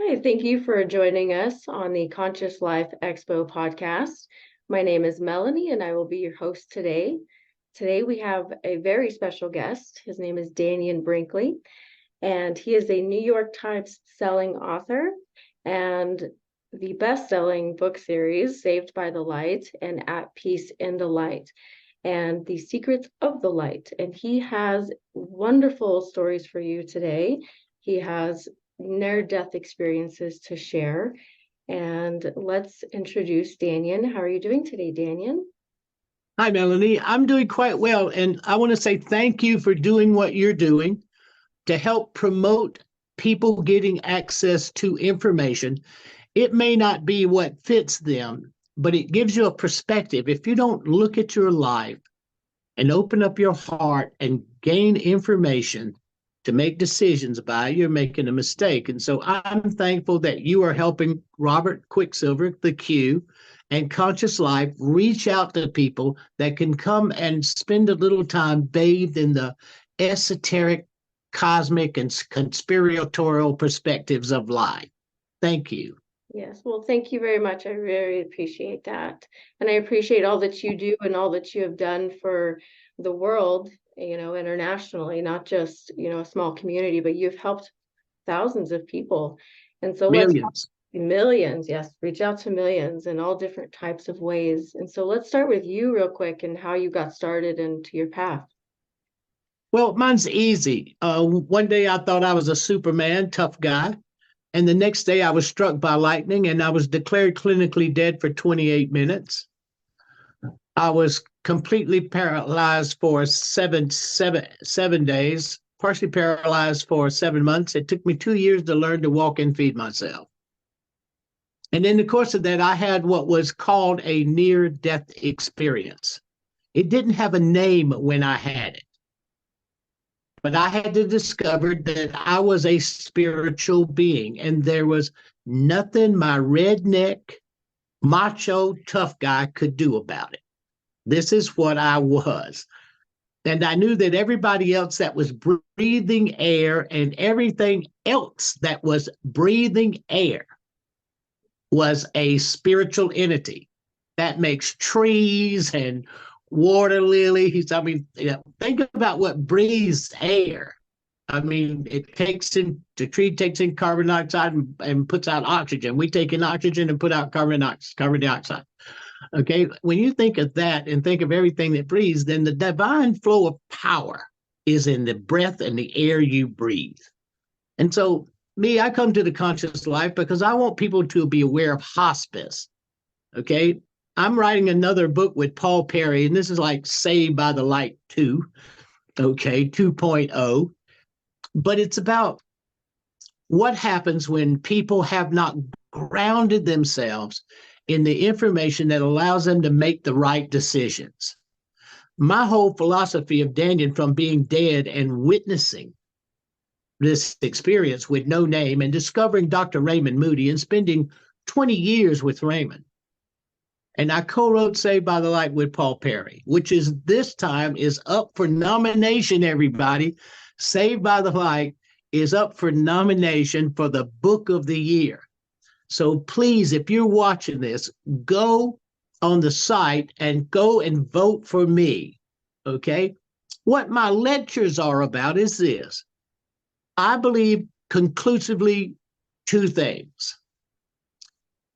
Hi, thank you for joining us on the Conscious Life Expo podcast. My name is Melanie and I will be your host today. Today we have a very special guest. His name is Dannion Brinkley, and he is a New York Times selling author and the best-selling book series Saved by the Light and At Peace in the Light and The Secrets of the Light. And he has wonderful stories for you today. He has near-death experiences to share. And let's introduce Dannion. How are you doing today, Dannion? Hi, Melanie. I'm doing quite well. And I want to say thank you for doing what you're doing to help promote people getting access to information. It may not be what fits them, but it gives you a perspective. If you don't look at your life and open up your heart and gain information to make decisions by, you're making a mistake. And so I'm thankful that you are helping Robert Quicksilver, the Q, and Conscious Life reach out to people that can come and spend a little time bathed in the esoteric, cosmic, and conspiratorial perspectives of life. Thank you. Yes, well, thank you very much. I really appreciate that. And I appreciate all that you do and all that you have done for the world, internationally, not just, a small community, but you've helped thousands of people. And so Millions. millions, yes, reach out to millions in all different types of ways. And so let's start with you real quick and how you got started into your path. Well, mine's easy. One day I thought I was a Superman, tough guy. And the next day I was struck by lightning and I was declared clinically dead for 28 minutes. I was completely paralyzed for seven days, partially paralyzed for 7 months. It took me 2 years to learn to walk and feed myself. And in the course of that, I had what was called a near-death experience. It didn't have a name when I had it. But I had to discover that I was a spiritual being, and there was nothing my redneck, macho, tough guy could do about it. This is what I was. And I knew that everybody else that was breathing air and everything else that was breathing air was a spiritual entity. That makes trees and water lilies. I mean, think about what breathes air. I mean, the tree takes in carbon dioxide and puts out oxygen. We take in oxygen and put out carbon dioxide. Okay, when you think of that and think of everything that breathes, then the divine flow of power is in the breath and the air you breathe. And so, I come to the conscious life because I want people to be aware of hospice. Okay, I'm writing another book with Paul Perry, and this is like Saved by the Light 2, okay, 2.0. But it's about what happens when people have not grounded themselves in the information that allows them to make the right decisions. My whole philosophy of Dannion, from being dead and witnessing this experience with no name and discovering Dr. Raymond Moody and spending 20 years with Raymond. And I co-wrote Saved by the Light with Paul Perry, which is this time is up for nomination, everybody. Saved by the Light is up for nomination for the Book of the Year. So please, if you're watching this, go on the site and go and vote for me, okay? What my lectures are about is this. I believe conclusively two things.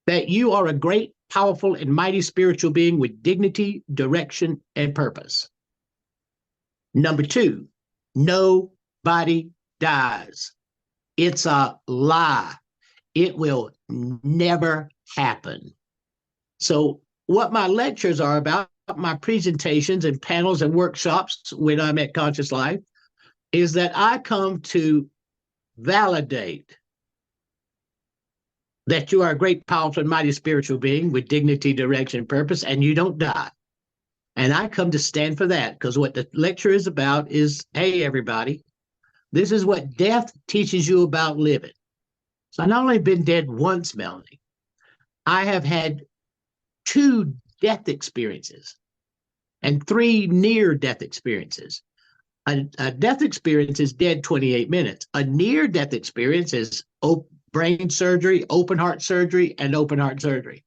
That you are a great, powerful, and mighty spiritual being with dignity, direction, and purpose. Number two, nobody dies. It's a lie. It will never happen. So what my lectures are about, my presentations and panels and workshops when I'm at Conscious Life, is that I come to validate that you are a great, powerful, and mighty spiritual being with dignity, direction, purpose, and you don't die. And I come to stand for that, because what the lecture is about is, hey, everybody, this is what death teaches you about living. So I've not only been dead once, Melanie, I have had 2 death experiences and 3 near-death experiences. A death experience is dead 28 minutes. A near-death experience is brain surgery, open heart surgery, and open heart surgery.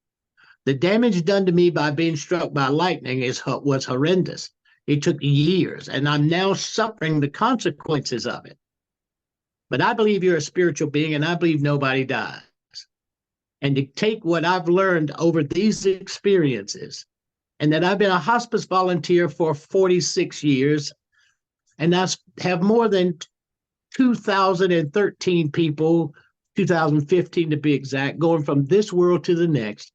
The damage done to me by being struck by lightning was horrendous. It took years, and I'm now suffering the consequences of it. But I believe you're a spiritual being, and I believe nobody dies. And to take what I've learned over these experiences, and that I've been a hospice volunteer for 46 years, and I have more than 2,013 people, 2015 to be exact, going from this world to the next,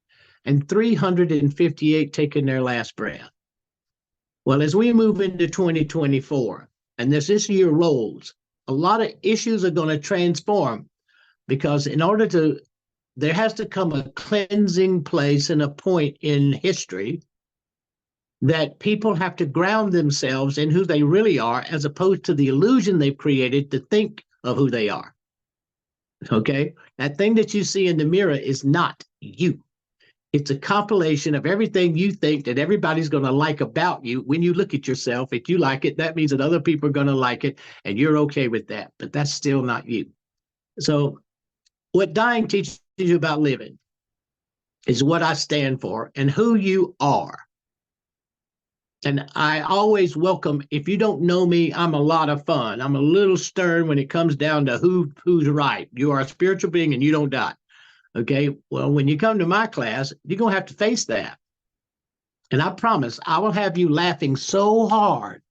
and 358 taking their last breath. Well, as we move into 2024, and as this year rolls, a lot of issues are going to transform, because there has to come a cleansing place and a point in history that people have to ground themselves in who they really are, as opposed to the illusion they've created to think of who they are. Okay? That thing that you see in the mirror is not you. It's a compilation of everything you think that everybody's going to like about you. When you look at yourself, if you like it, that means that other people are going to like it, and you're okay with that. But that's still not you. So what dying teaches you about living is what I stand for and who you are. And I always welcome, if you don't know me, I'm a lot of fun. I'm a little stern when it comes down to who's right. You are a spiritual being and you don't die. Okay, well, when you come to my class, you're going to have to face that. And I promise I will have you laughing so hard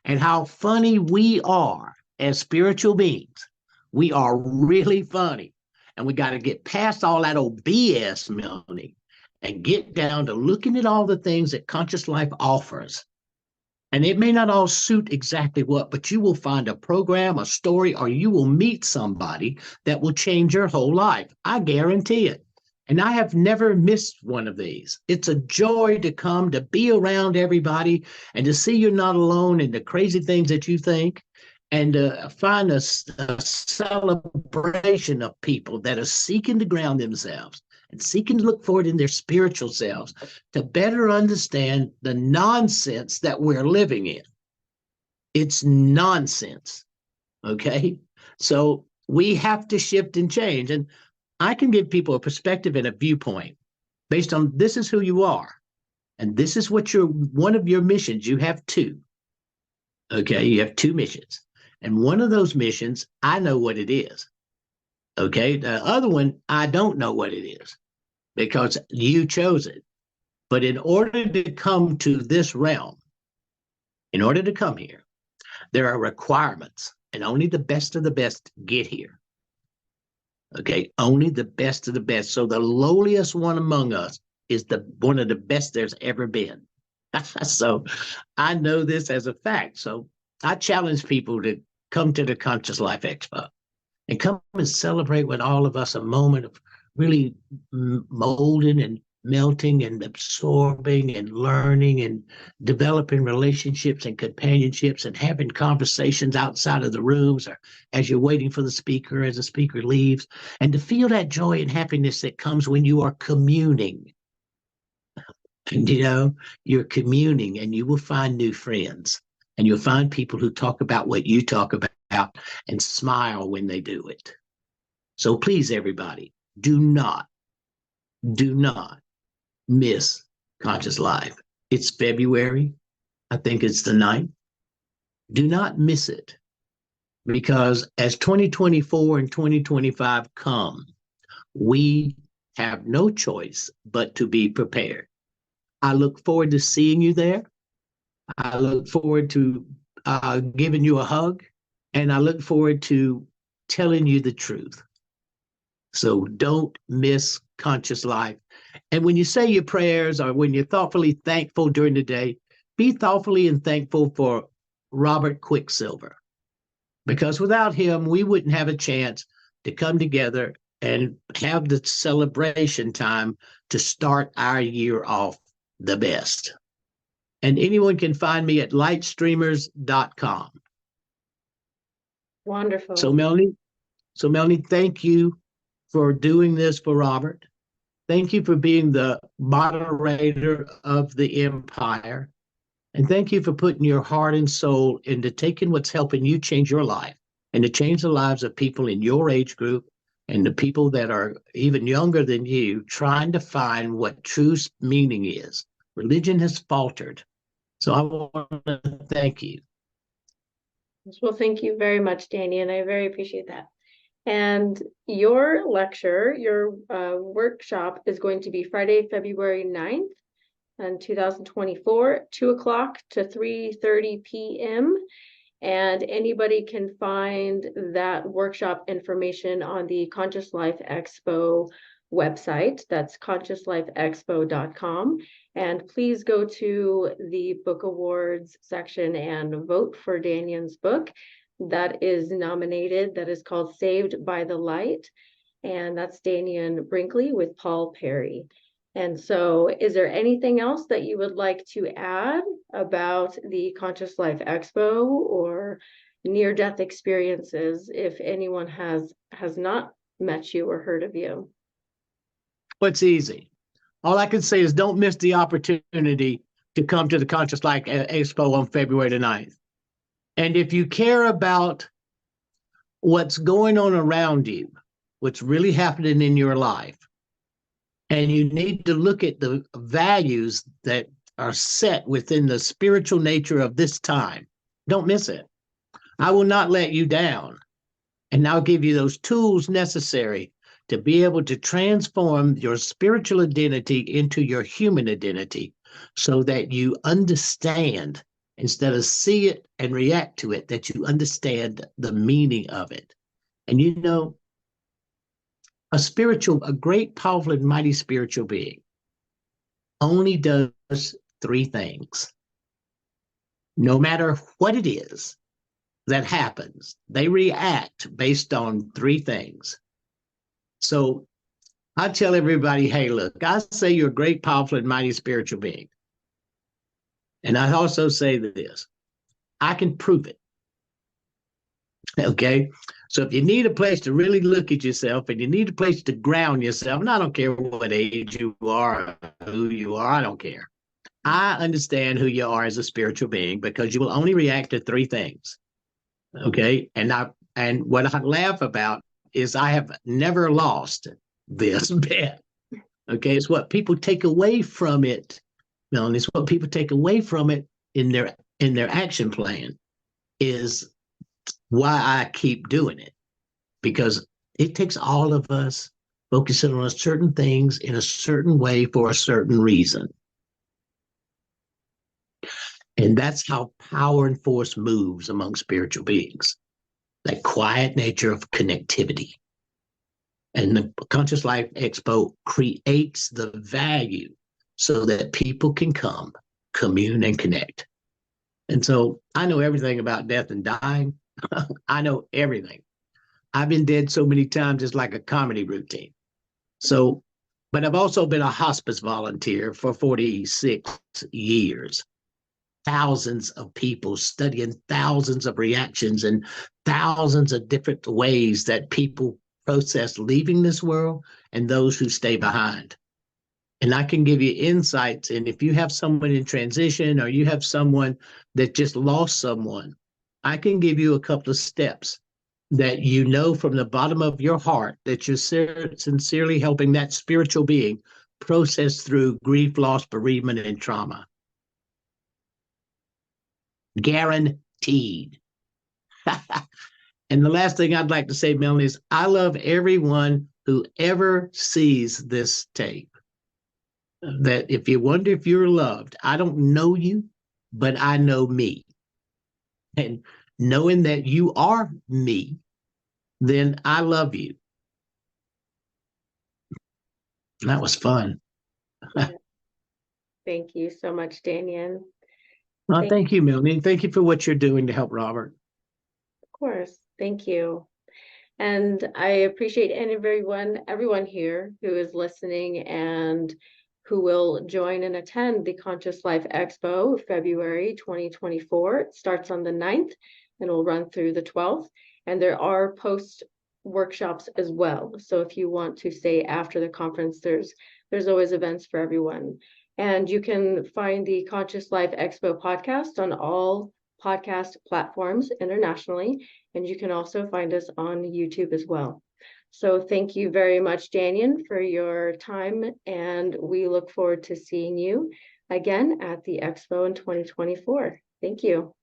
at how funny we are as spiritual beings. We are really funny. And we got to get past all that old BS, Melanie, and get down to looking at all the things that conscious life offers. And it may not all suit exactly what, but you will find a program, a story, or you will meet somebody that will change your whole life. I guarantee it. And I have never missed one of these. It's a joy to come, to be around everybody, and to see you're not alone in the crazy things that you think, and to find a celebration of people that are seeking to ground themselves and seeking to look forward in their spiritual selves to better understand the nonsense that we're living in. It's nonsense, okay? So we have to shift and change. And I can give people a perspective and a viewpoint based on this is who you are. And this is what one of your missions. You have two, okay? You have two missions. And one of those missions, I know what it is, okay? The other one, I don't know what it is, because you chose it. But in order to come to this realm, in order to come here, there are requirements, and only the best of the best get here. Okay, only the best of the best. So the lowliest one among us is one of the best there's ever been. So I know this as a fact. So I challenge people to come to the Conscious Life Expo and come and celebrate with all of us a moment of really molding and melting and absorbing and learning and developing relationships and companionships and having conversations outside of the rooms or as you're waiting for the speaker, as the speaker leaves, and to feel that joy and happiness that comes when you are communing. And, you're communing, and you will find new friends, and you'll find people who talk about what you talk about and smile when they do it. So please, everybody, do not miss Conscious Life. It's February. I think it's the 9th. Do not miss it, because as 2024 and 2025 come, we have no choice but to be prepared. I look forward to seeing you there. I look forward to giving you a hug, and I look forward to telling you the truth. So don't miss Conscious Life. And when you say your prayers, or when you're thoughtfully thankful during the day, be thoughtfully and thankful for Robert Quicksilver, because without him, we wouldn't have a chance to come together and have the celebration time to start our year off the best. And anyone can find me at lightstreamers.com. Wonderful. So Melanie, thank you for doing this for Robert. Thank you for being the moderator of the empire. And thank you for putting your heart and soul into taking what's helping you change your life and to change the lives of people in your age group and the people that are even younger than you trying to find what true meaning is. Religion has faltered. So I want to thank you. Well, thank you very much, Danny, and I very appreciate that. And your lecture, your workshop is going to be Friday, February 9th in 2024, 2 o'clock to 3:30 p.m. And anybody can find that workshop information on the Conscious Life Expo website. That's consciouslifeexpo.com. And please go to the book awards section and vote for Dannion's book that is nominated, that is called Saved by the Light. And that's Dannion Brinkley with Paul Perry. And so is there anything else that you would like to add about the Conscious Life Expo or near-death experiences if anyone has not met you or heard of you? Well, it's easy. All I can say is don't miss the opportunity to come to the Conscious Life Expo on February the 9th. And if you care about what's going on around you, what's really happening in your life, and you need to look at the values that are set within the spiritual nature of this time, don't miss it. I will not let you down. And I'll give you those tools necessary to be able to transform your spiritual identity into your human identity so that you understand, instead of see it and react to it, that you understand the meaning of it. And you know, a great, powerful, and mighty spiritual being only does three things. No matter what it is that happens, they react based on three things. So I tell everybody, hey, look, I say you're a great, powerful, and mighty spiritual being. And I also say this, I can prove it. Okay. So if you need a place to really look at yourself and you need a place to ground yourself, and I don't care what age you are, who you are, I don't care. I understand who you are as a spiritual being because you will only react to three things. Okay. And what I laugh about is I have never lost this bet. Okay. It's what people take away from it, Melanie. It's what people take away from it in their action plan is why I keep doing it, because it takes all of us focusing on certain things in a certain way for a certain reason. And that's how power and force moves among spiritual beings, that quiet nature of connectivity. And the Conscious Life Expo creates the value so that people can come, commune, and connect. And so I know everything about death and dying. I know everything. I've been dead so many times, it's like a comedy routine. So, but I've also been a hospice volunteer for 46 years. Thousands of people studying thousands of reactions and thousands of different ways that people process leaving this world and those who stay behind. And I can give you insights. And if you have someone in transition or you have someone that just lost someone, I can give you a couple of steps that you know from the bottom of your heart that you're sincerely helping that spiritual being process through grief, loss, bereavement, and trauma. Guaranteed. And the last thing I'd like to say, Melanie, is I love everyone who ever sees this tape. That if you wonder if you're loved, I don't know you, but I know me. And knowing that you are me, then I love you. That was fun. Thank you so much, Dannion. Well, thank you, Melanie. Thank you for what you're doing to help Robert. Of course. Thank you. And I appreciate everyone here who is listening and who will join and attend the Conscious Life Expo February 2024. It starts on the 9th and will run through the 12th. And there are post workshops as well. So if you want to stay after the conference, there's always events for everyone. And you can find the Conscious Life Expo podcast on all podcast platforms internationally. And you can also find us on YouTube as well. So thank you very much, Dannion, for your time, and we look forward to seeing you again at the Expo in 2024. Thank you.